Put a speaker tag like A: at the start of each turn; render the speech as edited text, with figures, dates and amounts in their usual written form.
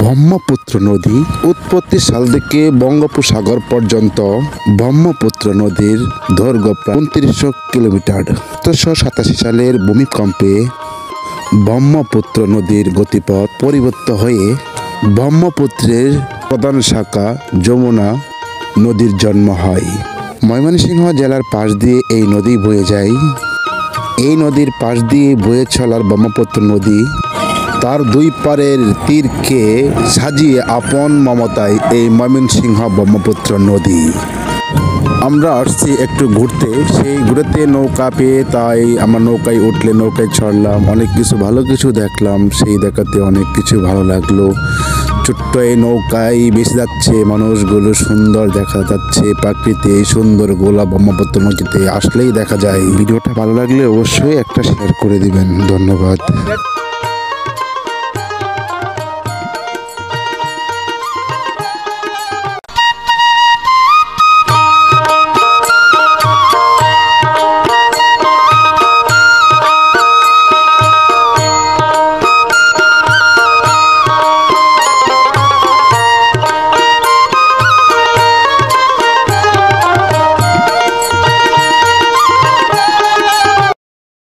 A: ব্রহ্মপুত্র নদী উৎপত্তি সাল থেকে বঙ্গোপসাগর পর্যন্ত ব্রহ্মপুত্র নদীর দৈর্ঘ্য প্রায় ২৯০০ কিলোমিটার। ১৭৮৭ সালের ভূমিকম্পে ব্রহ্মপুত্র নদীর গতিপথ পরিবর্তন হয়ে ব্রহ্মপুত্রের প্রধান শাখা যমুনা নদীর জন্ম হয়। ময়মনসিংহ জেলার পাশ দিয়ে এই নদী বয়ে যায়। এই নদীর পাশ দিয়ে বয়ে চলার ব্রহ্মপুত্র নদী তার দুই পারের তীরকে সাজিয়ে আপন মমতায় এই ময়মনসিংহ ব্রহ্মপুত্র নদী। আমরা আসছি একটু ঘুরতে, সেই ঘুরতে নৌকা পেয়ে তাই আমরা নৌকায় উঠলে নৌকায় চড়লাম, অনেক কিছু ভালো কিছু দেখলাম, সেই দেখাতে অনেক কিছু ভালো লাগলো। ছোট্ট এই নৌকায় ভেসে যাচ্ছে মানুষগুলো, সুন্দর দেখা যাচ্ছে প্রাকৃতিক এই সুন্দর গোলা ব্রহ্মপুত্র নদীতে আসলেই দেখা যায়। ভিডিওটা ভালো লাগলে অবশ্যই একটা শেয়ার করে দিবেন। ধন্যবাদ।